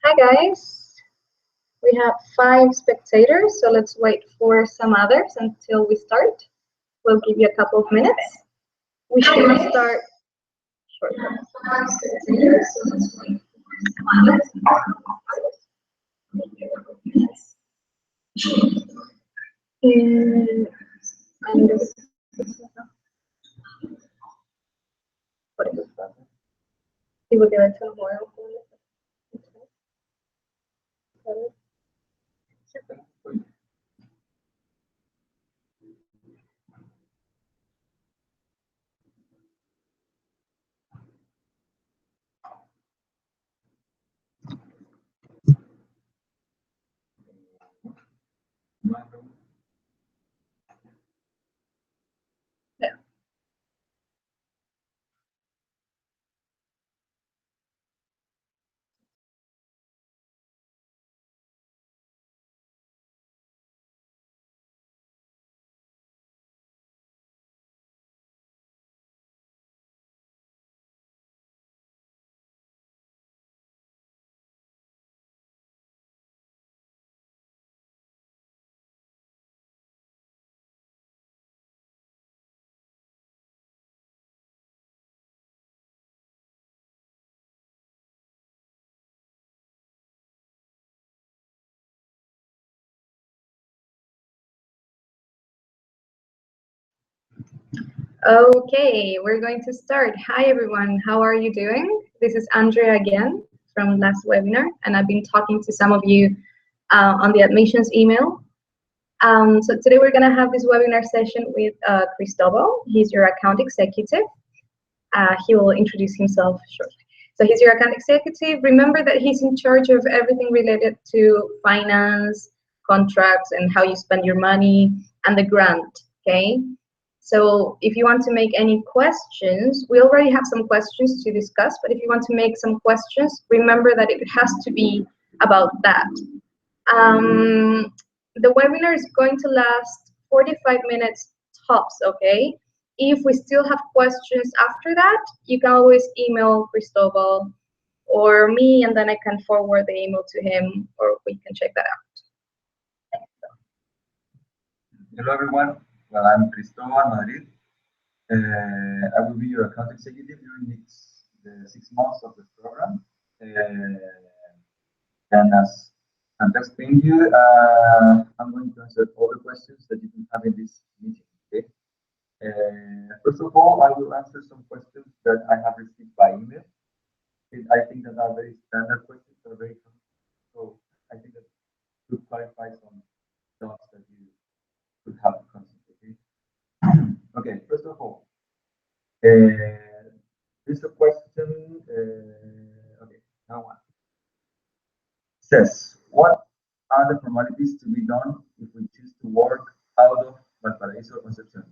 Hi guys, we have 5 spectators, so let's wait for some others until we start. We'll give you a couple of minutes. We should start shortly. People get into more. Yeah. Okay, we're going to start. Hi everyone, how are you doing? This is Andrea again from last webinar, and I've been talking to some of you on the admissions email. So today we're going to have this webinar session with Cristóbal. He's your account executive. He will introduce himself shortly. So he's your account executive. Remember that he's in charge of everything related to finance, contracts, and how you spend your money, and the grant, okay? So if you want to make any questions, we already have some questions to discuss, but if you want to make some questions, remember that it has to be about that. The webinar is going to last 45 minutes tops, okay? If we still have questions after that, you can always email Cristóbal or me, and then I can forward the email to him, or we can check that out. Hello everyone, well I'm Cristóbal Madrid. I will be your account executive during the 6 months of the program. And as Santa explained you, I'm going to answer all the questions that you can have in this meeting. Okay. First of all, I will answer some questions that I have received by email. I think that are very standard questions, are very common. So I think that could clarify some thoughts that you could have constantly. Okay, first of all, there's a question. Okay, now one says, what are the formalities to be done if we choose to work out of Valparaíso, Concepción?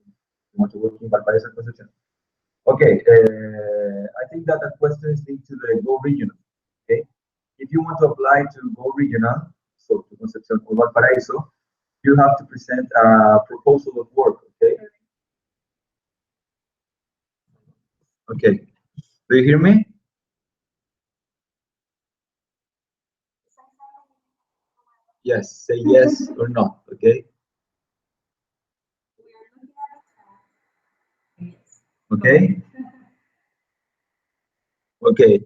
You want to work in Valparaíso, Concepción? Okay, I think that question is linked to the Go Regional. Okay, if you want to apply to Go Regional, so to Concepción or Valparaíso, you have to present a proposal of work. Okay. Okay. Do you hear me? Yes. Say yes or no. Okay. Okay. Okay.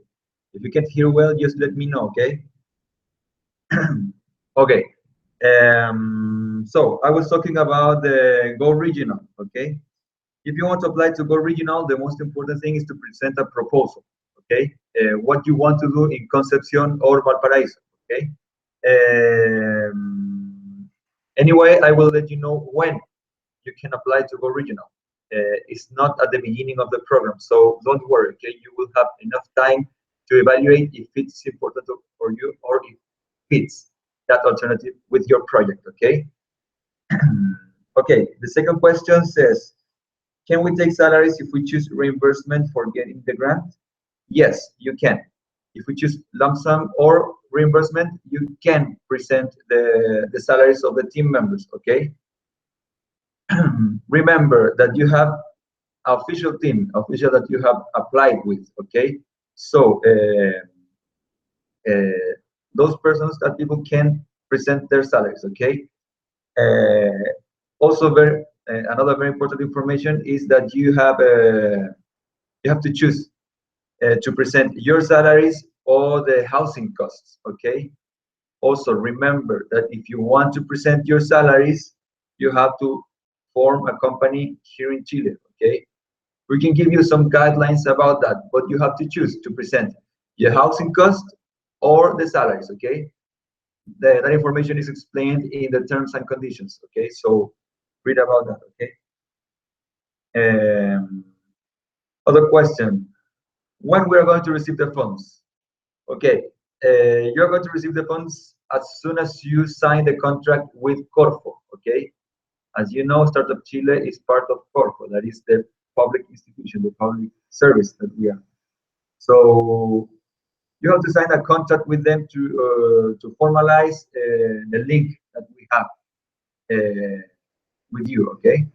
If you can't hear well, just let me know. Okay. Okay. So I was talking about the Go Regional. Okay. If you want to apply to Go Regional, the most important thing is to present a proposal. Okay. What you want to do in Concepción or Valparaíso. Okay. Anyway, I will let you know when you can apply to Go Regional. It's not at the beginning of the program, so don't worry. Okay, you will have enough time to evaluate if it's important for you or if it fits that alternative with your project. Okay. Okay. The second question says, can we take salaries if we choose reimbursement for getting the grant? Yes, you can. If we choose lump sum or reimbursement, you can present the salaries of the team members, okay? Remember that you have official team, official that you have applied with, okay? So those persons, that people can present their salaries. Okay. Also, another very important information is that you have to choose to present your salaries or the housing costs. Okay. Also, remember that if you want to present your salaries, you have to form a company here in Chile. Okay. We can give you some guidelines about that, but you have to choose to present your housing cost or the salaries. Okay. That information is explained in the terms and conditions. Okay, so read about that. Okay. Other question: when we are going to receive the funds? Okay, you are going to receive the funds as soon as you sign the contract with Corfo. Okay, as you know, Startup Chile is part of Corfo. That is the public institution, the public service that we are. So you have to sign a contract with them to formalize the link that we have with you. Okay.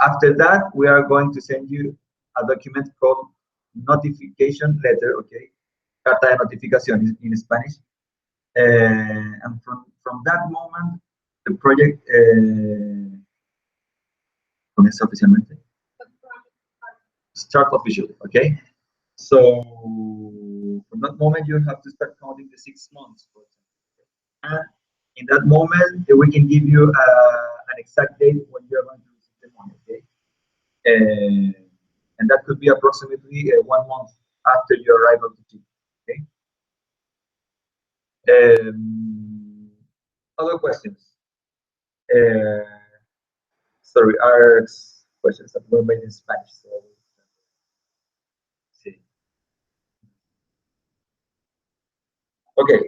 After that, we are going to send you a document called notification letter. Okay, carta de notificación in Spanish. And from that moment, the project comienza oficialmente. Start officially. Okay. So from that moment, you have to start counting the 6 months, for example. And in that moment, we can give you an exact date when you're going to receive the money. Okay. And that could be approximately 1 month after your arrival to Chile. Okay. Other questions? Sorry, our questions that were made in Spanish. So, see. Okay.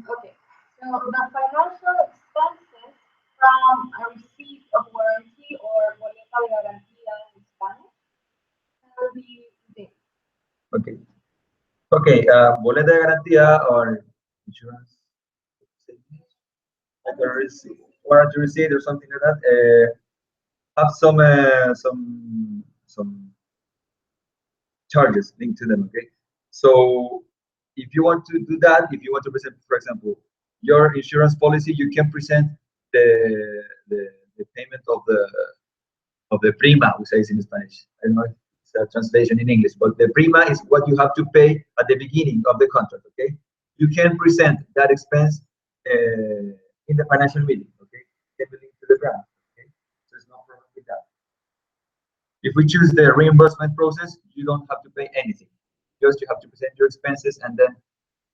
Okay. So the financial expenses from a receipt of warranty or boleta de garantía in Spanish will be this. Okay. Okay. Boleta de garantía or insurance, like a receipt, warranty receipt or something like that. Have some charges linked to them. Okay. So if you want to do that, if you want to present, for example, your insurance policy, you can present the payment of the prima, we say it in Spanish. I don't know if it's a translation in English, but the prima is what you have to pay at the beginning of the contract. Okay, you can present that expense in the financial meeting. Okay, can be linked to the grant. Okay, so there's no problem with that. If we choose the reimbursement process, you don't have to pay anything. Just you have to present your expenses and then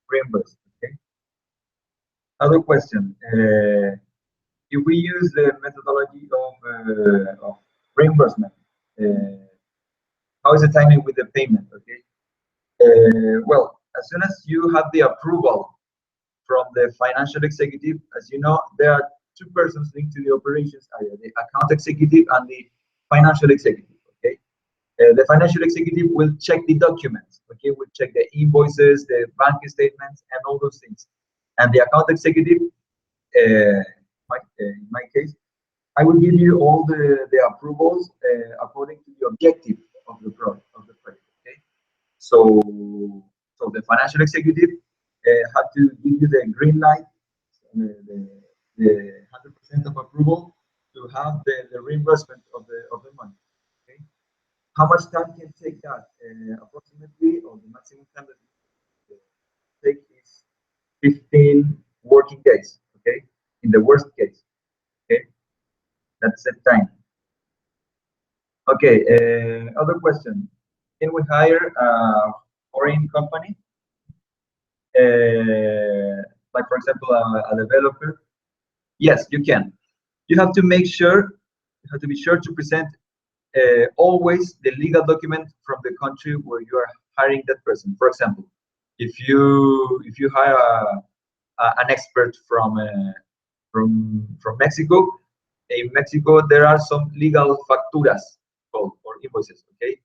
reimburse. Okay. Other question: if we use the methodology of reimbursement, how is the timing with the payment? Okay. Well, as soon as you have the approval from the financial executive, as you know, there are 2 persons linked to the operations area: the account executive and the financial executive. Okay. The financial executive will check the documents. Okay, will check the invoices, the bank statements, and all those things. And the account executive, in my case, I will give you all the approvals according to the objective of the project. Okay, so the financial executive had to give you the green light, the 100% of approval to have the reimbursement of the money. Okay, how much time can take that? Approximately, or the maximum time that it take is 15 working days. Okay, in the worst case. Okay, that's the time. Okay, other question: can we hire a foreign company, like for example a developer? Yes, you can. You have to make sure. You have to be sure to present always the legal document from the country where you are hiring that person. For example, if you hire an expert from Mexico, in Mexico there are some legal facturas called, or invoices. Okay,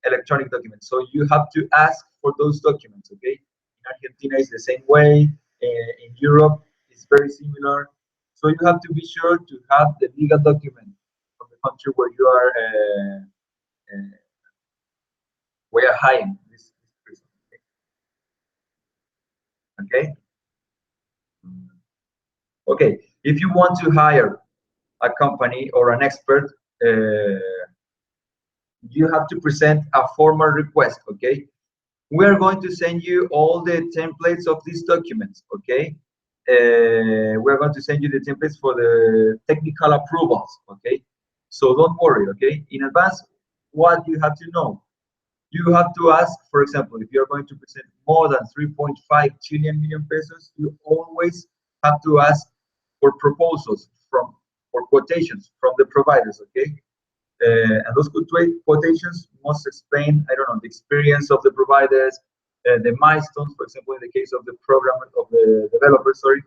electronic documents. So you have to ask for those documents. Okay, in Argentina it's the same way. In Europe it's very similar. So you have to be sure to have the legal document from the country where you are hiring this person. Okay. Okay. If you want to hire a company or an expert, you have to present a formal request. Okay. We are going to send you all the templates of these documents. Okay. We're going to send you the templates for the technical approvals. Okay. So don't worry. Okay. In advance, what you have to know. You have to ask, for example, if you're going to present more than 3.5 trillion million pesos, you always have to ask for proposals for quotations from the providers, okay? And those quotations must explain, I don't know, the experience of the providers, the milestones, for example, in the case of the program of the developer, sorry,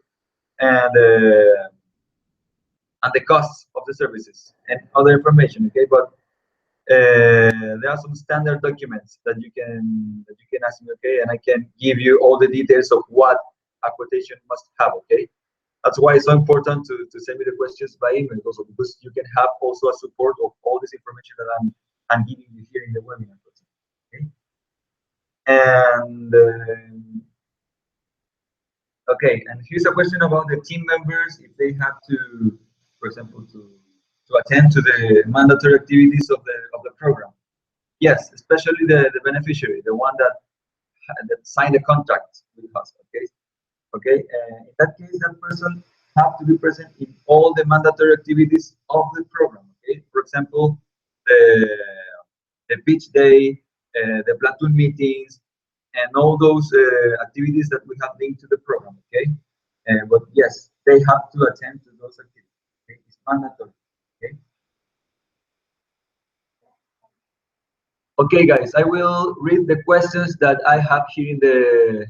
and the costs of the services and other information, okay? But there are some standard documents that you can ask me, okay, and I can give you all the details of what a quotation must have, okay. That's why it's so important to send me the questions by email also, because you can have also a support of all this information that I'm giving you here in the webinar, okay. And okay, and here's a question about the team members if they have to, for example, to attend to the mandatory activities of the program. Yes, especially the beneficiary, the one that signed the contract with us. Okay, okay. In that case, that person have to be present in all the mandatory activities of the program. Okay, for example, the pitch day, the platoon meetings, and all those activities that we have linked to the program. Okay, but yes, they have to attend to those activities. Okay? It's mandatory. Okay. Okay, guys, I will read the questions that I have here in the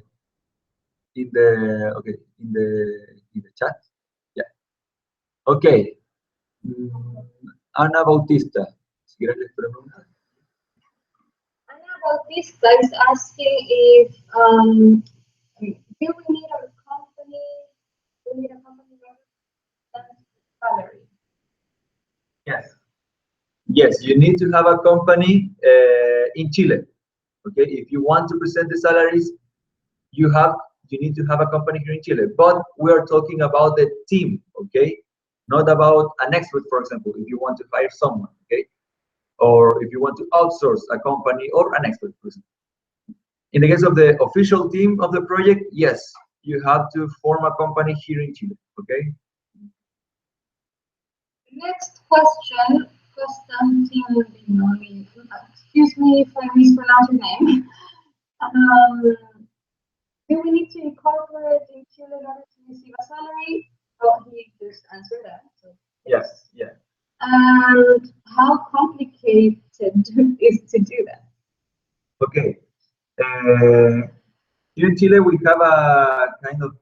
chat. Yeah. Okay. Mm, Ana Bautista. Si quieres les pregunto. Anna Bautista is asking if do we need a company? Do we need a company salary? Yes. Yes, you need to have a company in Chile. Okay, if you want to present the salaries, you need to have a company here in Chile. But we are talking about the team, okay, not about an expert, for example. If you want to hire someone, okay, or if you want to outsource a company or an expert person. In the case of the official team of the project, yes, you have to form a company here in Chile, okay? Next question, Constantine, excuse me if I mispronounce your name. Do we need to incorporate in Chile in order to receive a salary? Oh, he just answered that. So. Yes, yeah. And how complicated is to do that? Okay. Here in Chile, we have a kind of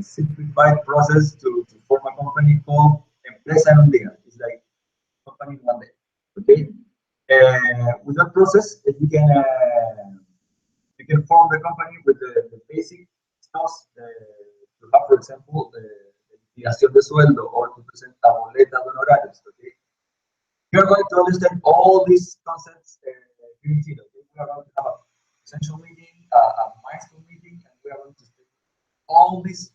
simplified process to form a company called Empresa en un día. It's like company in one day. Okay. With that process, you can form the company with the basic stuff to have, for example, liquidación de sueldo or to present a boleta de honorarios. Okay. You are going to understand all these concepts here in Chile. Okay? We are going to have a essential meeting, a milestone meeting, and we are going to speak all these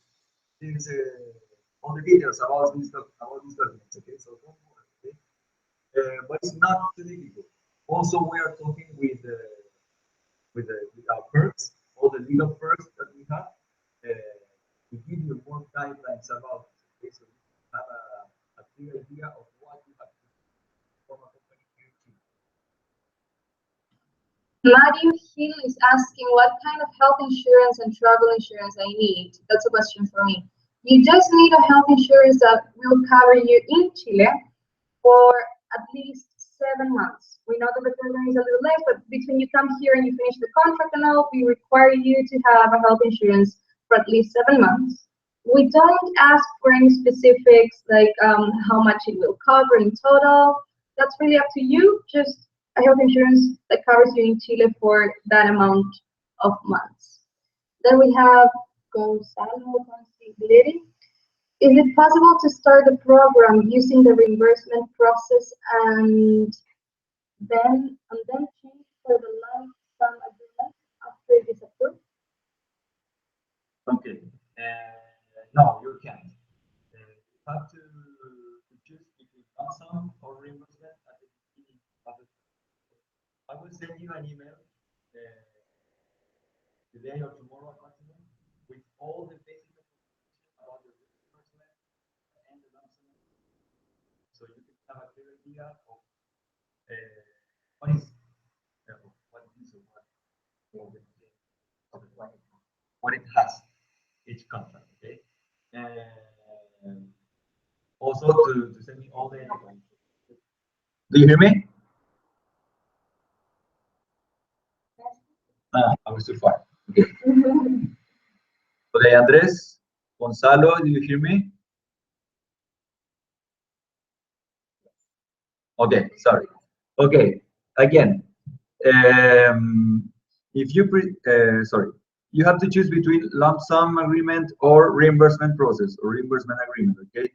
all the details about these documents. Okay, so don't worry. Okay, but it's not too difficult. Also, we are talking with our perks, all the legal perks that we have, to give you more guidelines about this. Okay, so you have a clear idea of what you have to form a company here in Chile. Mario Hill is asking what kind of health insurance and travel insurance I need. That's a question for me. You just need a health insurance that will cover you in Chile for at least 7 months. We know that the program is a little late, but between you come here and you finish the contract and all, we require you to have a health insurance for at least 7 months. We don't ask for any specifics like how much it will cover in total. That's really up to you. Just a health insurance that covers you in Chile for that amount of months. Then we have Gonzalo Consiglieri. Is it possible to start the program using the reimbursement process and then change for the lump sum agreement after it is approved? Okay. No, you can't. You have to choose between lump sum or reimbursement at the beginning of the. I will send you an email today or tomorrow, approximately, with all the basic information about the reimbursement and the lump sum, so you can have a clear idea of what is what it is or what it has each contract. Okay. And also to send me all the. Do you hear me? I was too far. Okay. Okay, Andres, Gonzalo, do you hear me? Okay, sorry. Okay, again, if you sorry, you have to choose between lump sum agreement or reimbursement process or reimbursement agreement. Okay,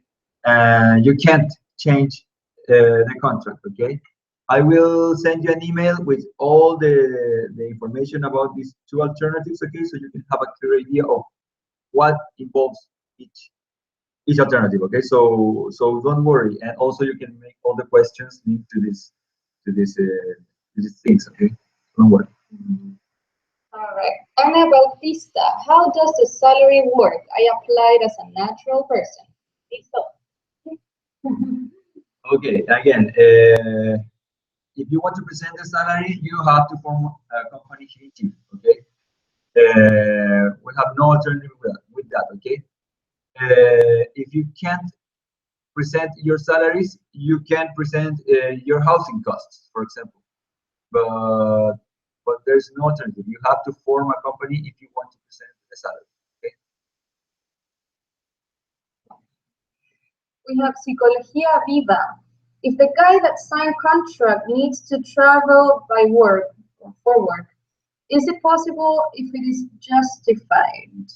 and you can't change the contract. Okay, I will send you an email with all the information about these two alternatives. Okay, so you can have a clear idea of what involves each alternative. Okay, so don't worry, and also you can make all the questions linked to these things. Okay, don't worry. All right. Ana Bautista, how does the salary work? I applied as a natural person. Listo. Okay, again, if you want to present the salary, you have to form a company here in Chile. Okay, we have no alternative with that. Okay, if you can't present your salaries, you can present your housing costs, for example. But there's no alternative. You have to form a company if you want to present a salary. Okay? We have Psicología Viva. If the guy that signed contract needs to travel by work or for work, is it possible if it is justified?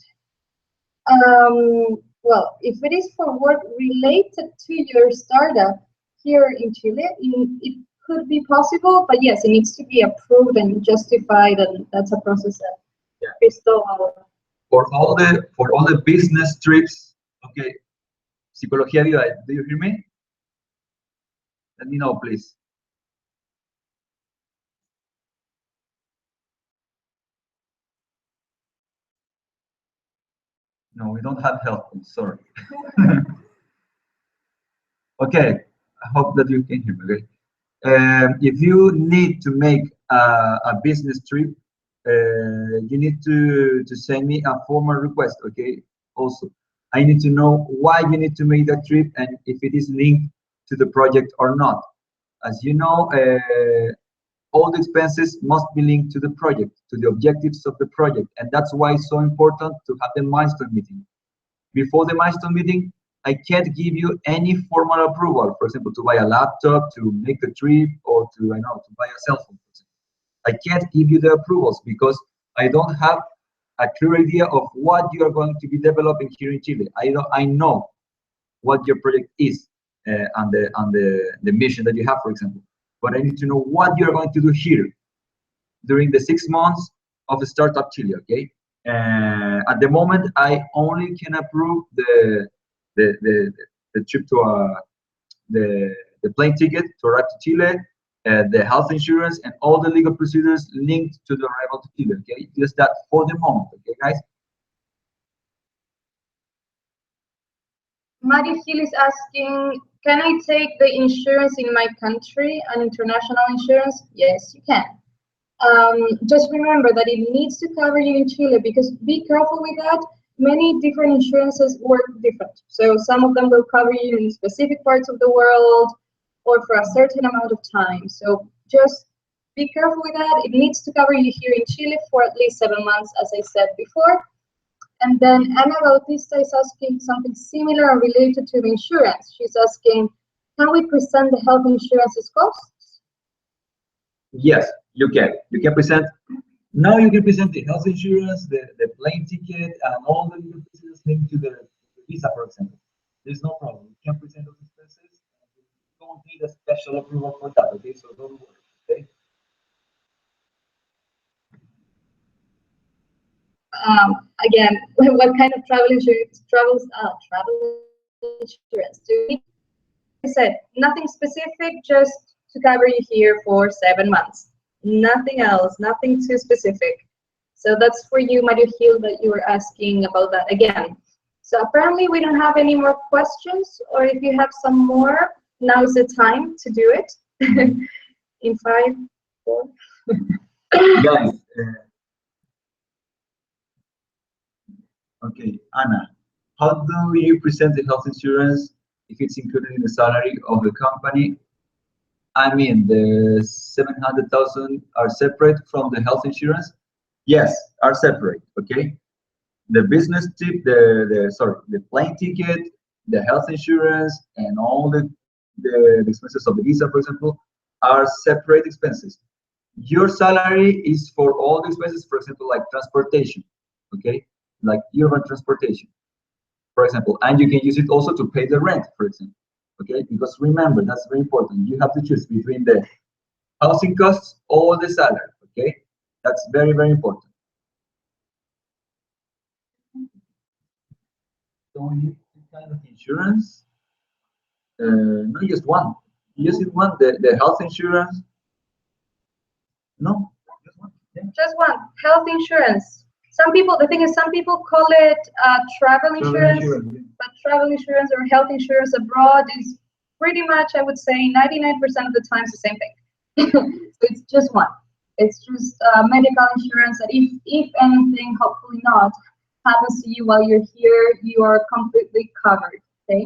Well, if it is for work related to your startup here in Chile, it could be possible, but yes, it needs to be approved and justified, and that's a process that Cristóbal. For all the business trips, okay. Psicología Viva, do you hear me? Let me know, please. No, we don't have help. I'm sorry. Okay, I hope that you can hear me. Okay. If you need to make a business trip, you need to send me a formal request. Okay. Also, I need to know why you need to make that trip and if it is linked to the project or not. As you know, all the expenses must be linked to the project, to the objectives of the project, and that's why it's so important to have the milestone meeting. Before the milestone meeting, I can't give you any formal approval, for example, to buy a laptop, to make a trip, or to, I know, to buy a cell phone. I can't give you the approvals because I don't have a clear idea of what you are going to be developing here in Chile. I know what your project is and the mission that you have, for example, but I need to know what you are going to do here during the 6 months of the startup Chile. Okay. At the moment, I only can approve the trip to the plane ticket to arrive to Chile, the health insurance, and all the legal procedures linked to the arrival to Chile. Okay, just that for the moment. Okay, guys. Mario Hill is asking, can I take the insurance in my country, an international insurance? Yes, you can. Just remember that it needs to cover you in Chile, because be careful with that. Many different insurances work different. So some of them will cover you in specific parts of the world or for a certain amount of time. So just be careful with that. It needs to cover you here in Chile for at least 7 months, as I said before. And then Ana Bautista is asking something similar and related to the insurance. She's asking, can we present the health insurance's costs? Yes, you can. You can present. Now you can present the health insurance, the plane ticket, and all the legal procedures linked to the visa, for example. There's no problem. You can present those expenses. You don't need a special approval for that. Okay, so don't worry. Okay. again, what kind of travel insurance do we need? I said, nothing specific, just to cover you here for 7 months. Nothing else, nothing too specific. So that's for you, Mario Hill, that you were asking about that again. So apparently we don't have any more questions, or if you have some more, now's the time to do it. In 5, 4. Guys, okay, Anna, how do you present the health insurance if it's included in the salary of the company? I mean, the 700,000 are separate from the health insurance? Yes, are separate, okay? The business tip, the plane ticket, the health insurance, and all the expenses of the visa, for example, are separate expenses. Your salary is for all the expenses, for example, like transportation, okay? Like urban transportation, for example, and you can use it also to pay the rent, for example, okay? Because remember, that's very important. You have to choose between the housing costs or the salary, okay? That's very, very important. So we need two kind of insurance. Not just one. Just one, the health insurance. No, just one. Yeah. Just one, health insurance. Some people, the thing is, some people call it travel insurance, Yeah. but travel insurance or health insurance abroad is pretty much, I would say, 99% of the times the same thing. So it's just one. It's just medical insurance that if anything, hopefully not, happens to you while you're here, you are completely covered, okay?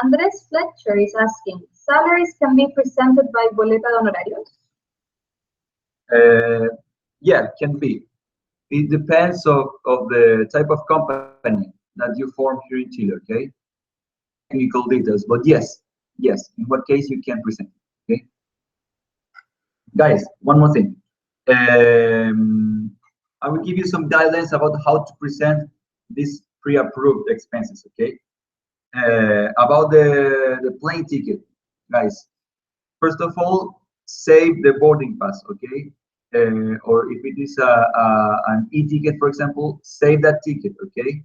Andres Fletcher is asking, salaries can be presented by boleta de honorarios? Yeah, can be. It depends of the type of company that you form here in Chile, okay? Technical details, but yes, in what case you can present, okay? Guys, one more thing. I will give you some guidelines about how to present these pre-approved expenses, okay? About the plane ticket, guys. First of all, save the boarding pass, okay? Or if it is an e-ticket, for example, save that ticket, okay?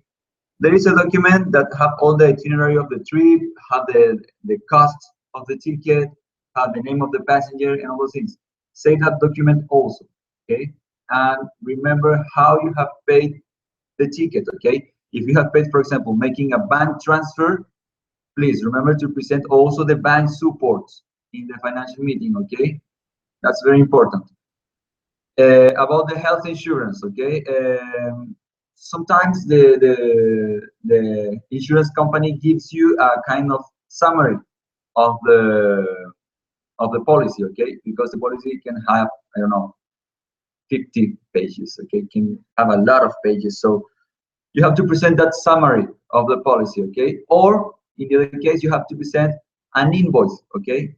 There is a document that have all the itinerary of the trip, have the cost of the ticket, have the name of the passenger, and all those things. Save that document also, okay? And remember how you have paid the ticket, okay? If you have paid, for example, making a bank transfer, please remember to present also the bank supports in the financial meeting, okay? That's very important. About the health insurance, okay? Sometimes the insurance company gives you a kind of summary of the policy, okay? Because the policy can have, I don't know, 50 pages, okay? Can have a lot of pages. So you have to present that summary of the policy, okay? Or in the other case, you have to present an invoice, okay?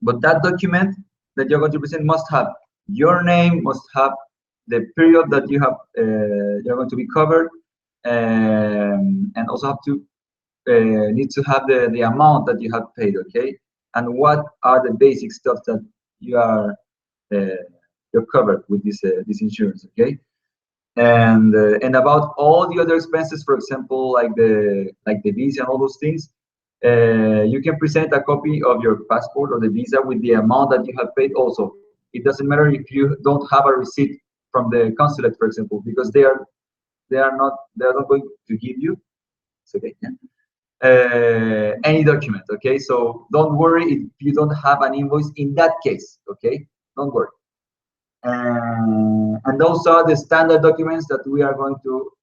But that document that you're going to present must have your name, must have the period that you have you're going to be covered, and also have to need to have the amount that you have paid, okay? And what are the basic stuff that you are you're covered with this insurance, okay? And about all the other expenses, for example, like the visa and all those things, you can present a copy of your passport or the visa with the amount that you have paid also. It doesn't matter if you don't have a receipt from the consulate, for example, because they are not going to give you, it's okay, any document, okay? So don't worry if you don't have an invoice in that case, okay? Don't worry. And those are the standard documents that we are going to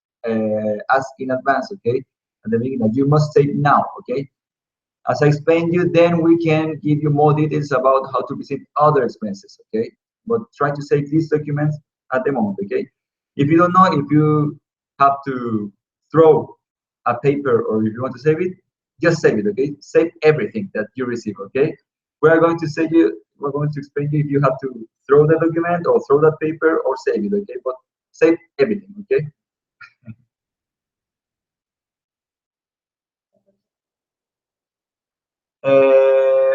ask in advance, okay? At the beginning, that you must save now, okay? As I explained you, then we can give you more details about how to present other expenses, okay? But try to save these documents at the moment, okay? If you don't know, if you have to throw a paper or if you want to save it, just save it, okay? Save everything that you receive, okay? We're going to explain to you if you have to throw the document or throw that paper or save it, okay? But save everything, okay?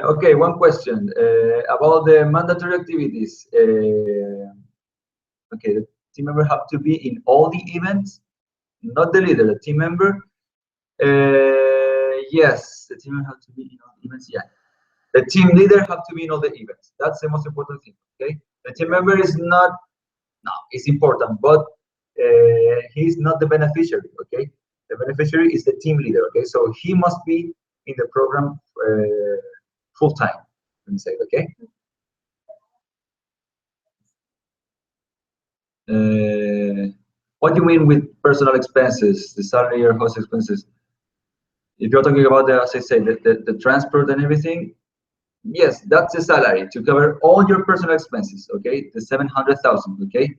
Okay, one question about the mandatory activities. Okay, the team member have to be in all the events, not the leader, the team member. Yes, the team member have to be in all the events. Yeah, the team leader have to be in all the events. That's the most important thing. Okay, the team member is not. No, it's important, but he's not the beneficiary. Okay, the beneficiary is the team leader. Okay, so he must be in the program full time. Let me say, okay. What do you mean with personal expenses, the salary or host expenses? If you're talking about the, as I say, the transport and everything, yes, that's the salary to cover all your personal expenses. Okay, the 700,000. Okay,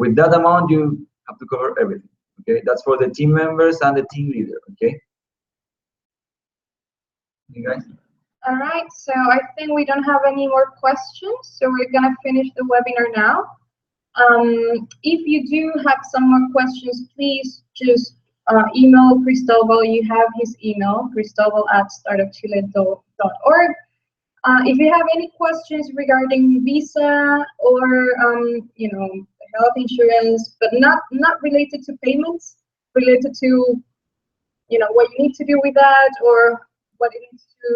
with that amount you have to cover everything. Okay, that's for the team members and the team leader. Okay, you guys. All right, so I think we don't have any more questions, so we're gonna finish the webinar now. If you do have some more questions, please just email Cristóbal. You have his email, cristobal@startupchile.org. If you have any questions regarding visa or health insurance, but not related to payments, related to what you need to do with that or what it needs to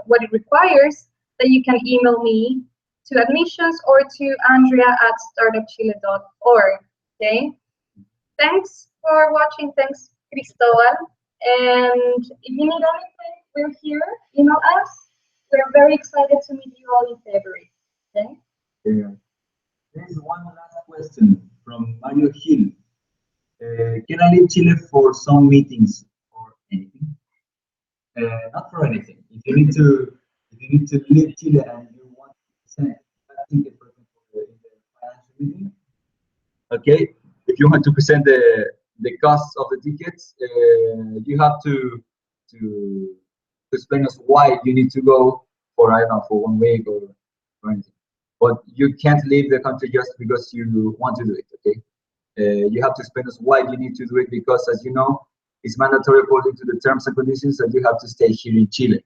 what it requires, then you can email me to admissions or to andrea@startupchile.org. Okay. Thanks for watching. Thanks, Cristóbal. And if you need anything, we're here. Email us. We're very excited to meet you all in February. Okay. Yeah. There is one last question from Mario Hill. Can I leave Chile for some meetings or anything? Not for anything. If you need to leave Chile and you want to present a ticket, for example, in the financial meeting, okay. If you want to present the cost of the tickets, you have to explain us why you need to go for, I don't know, for 1 week or anything. But you can't leave the country just because you want to do it. Okay. You have to explain us why you need to do it, because, as you know, it's mandatory according to the terms and conditions that you have to stay here in Chile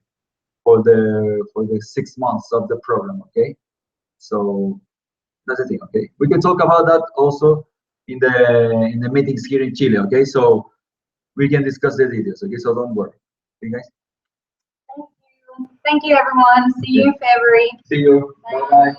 for the 6 months of the program. Okay, so that's the thing. Okay, we can talk about that also in the meetings here in Chile. Okay, so we can discuss the details. Okay, so don't worry. Okay, guys. Thank you. Thank you, everyone. See you in February. See you. Bye bye.